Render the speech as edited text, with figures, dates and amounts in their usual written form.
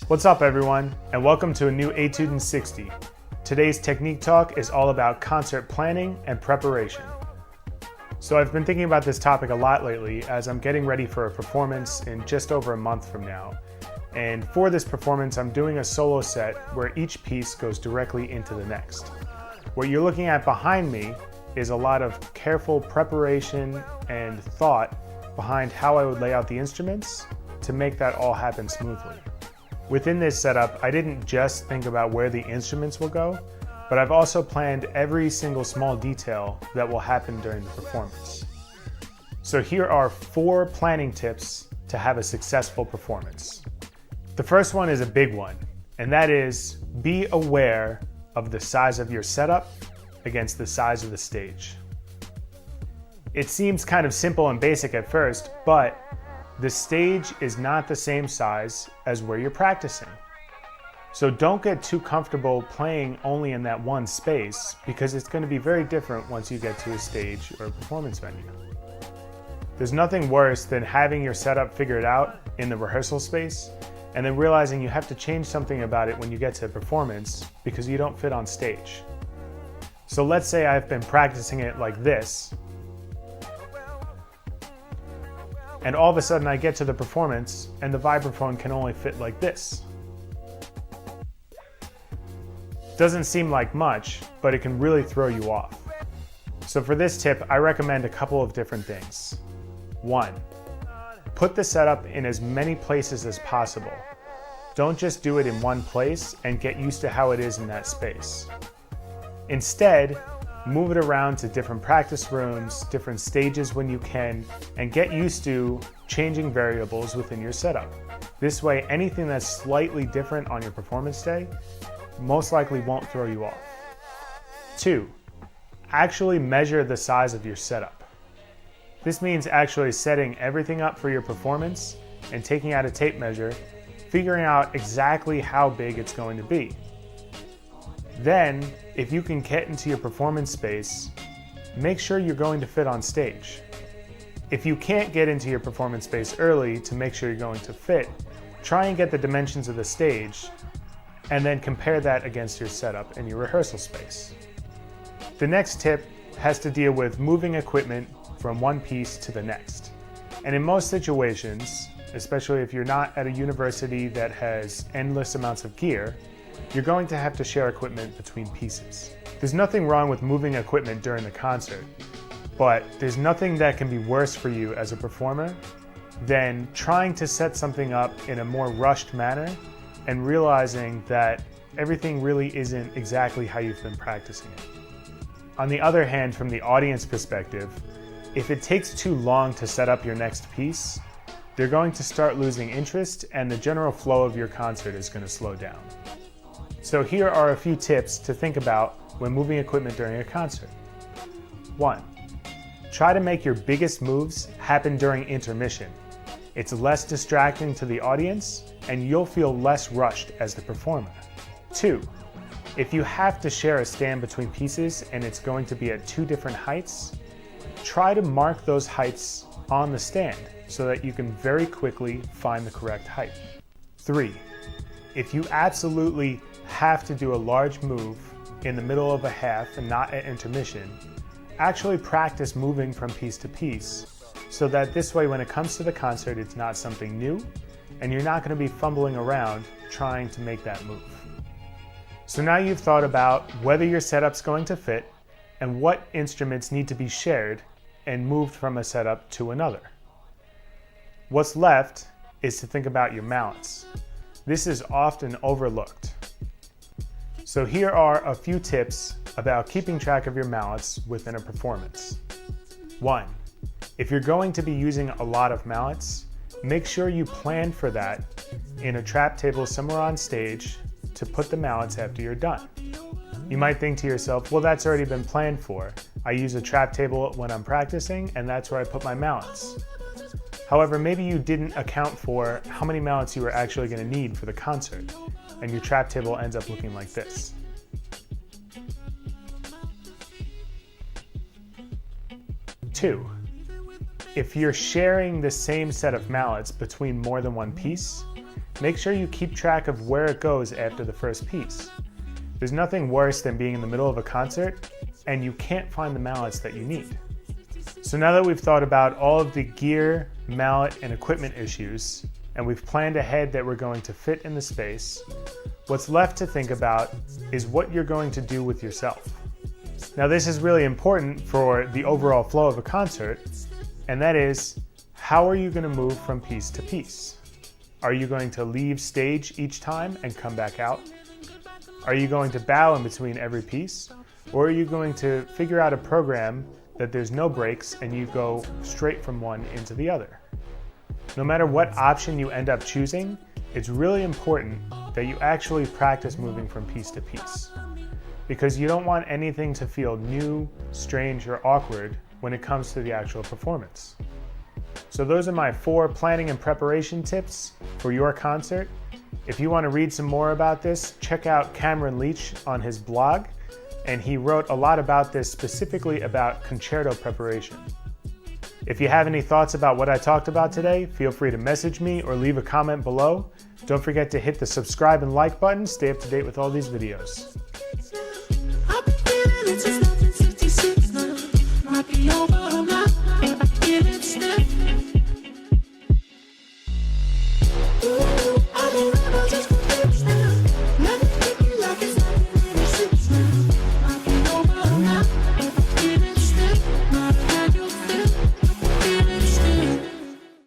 What's up everyone, and welcome to a new Etude in 60. Today's technique talk is all about concert planning and preparation. So I've been thinking about this topic a lot lately as I'm getting ready for a performance in just over a month from now. And for this performance, I'm doing a solo set where each piece goes directly into the next. What you're looking at behind me is a lot of careful preparation and thought behind how I would lay out the instruments to make that all happen smoothly. Within this setup, I didn't just think about where the instruments will go, but I've also planned every single small detail that will happen during the performance. So here are 4 planning tips to have a successful performance. The first one is a big one, and that is be aware of the size of your setup against the size of the stage. It seems kind of simple and basic at first, but the stage is not the same size as where you're practicing. So don't get too comfortable playing only in that one space because it's going to be very different once you get to a stage or a performance venue. There's nothing worse than having your setup figured out in the rehearsal space and then realizing you have to change something about it when you get to a performance because you don't fit on stage. So let's say I've been practicing it like this, and all of a sudden I get to the performance and the vibraphone can only fit like this. Doesn't seem like much, but it can really throw you off. So for this tip, I recommend a couple of different things. 1, put the setup in as many places as possible. Don't just do it in one place and get used to how it is in that space. Instead, move it around to different practice rooms, different stages when you can, and get used to changing variables within your setup. This way, anything that's slightly different on your performance day most likely won't throw you off. 2, actually measure the size of your setup. This means actually setting everything up for your performance and taking out a tape measure, figuring out exactly how big it's going to be. Then, if you can get into your performance space, make sure you're going to fit on stage. If you can't get into your performance space early to make sure you're going to fit, try and get the dimensions of the stage and then compare that against your setup in your rehearsal space. The next tip has to deal with moving equipment from one piece to the next. And in most situations, especially if you're not at a university that has endless amounts of gear, you're going to have to share equipment between pieces. There's nothing wrong with moving equipment during the concert, but there's nothing that can be worse for you as a performer than trying to set something up in a more rushed manner and realizing that everything really isn't exactly how you've been practicing it. On the other hand, from the audience perspective, if it takes too long to set up your next piece, they're going to start losing interest and the general flow of your concert is going to slow down. So here are a few tips to think about when moving equipment during a concert. 1, try to make your biggest moves happen during intermission. It's less distracting to the audience and you'll feel less rushed as the performer. 2, if you have to share a stand between pieces and it's going to be at 2 different heights, try to mark those heights on the stand so that you can very quickly find the correct height. 3, if you absolutely have to do a large move in the middle of a half and not at intermission, actually practice moving from piece to piece so that this way when it comes to the concert it's not something new and you're not going to be fumbling around trying to make that move. So now you've thought about whether your setup's going to fit and what instruments need to be shared and moved from a setup to another. What's left is to think about your mallets. This is often overlooked. So here are a few tips about keeping track of your mallets within a performance. 1, if you're going to be using a lot of mallets, make sure you plan for that in a trap table somewhere on stage to put the mallets after you're done. You might think to yourself, well, that's already been planned for. I use a trap table when I'm practicing and that's where I put my mallets. However, maybe you didn't account for how many mallets you were actually going to need for the concert, and your trap table ends up looking like this. 2, if you're sharing the same set of mallets between more than one piece, make sure you keep track of where it goes after the first piece. There's nothing worse than being in the middle of a concert and you can't find the mallets that you need. So now that we've thought about all of the gear, mallet, and equipment issues, and we've planned ahead that we're going to fit in the space, what's left to think about is what you're going to do with yourself. Now this is really important for the overall flow of a concert, and that is, how are you going to move from piece to piece? Are you going to leave stage each time and come back out? Are you going to bow in between every piece? Or are you going to figure out a program that there's no breaks and you go straight from one into the other? No matter what option you end up choosing, it's really important that you actually practice moving from piece to piece, because you don't want anything to feel new, strange, or awkward when it comes to the actual performance. So those are my 4 planning and preparation tips for your concert. If you want to read some more about this, check out Cameron Leach on his blog, and he wrote a lot about this, specifically about concerto preparation. If you have any thoughts about what I talked about today, feel free to message me or leave a comment below. Don't forget to hit the subscribe and like button. Stay up to date with all these videos.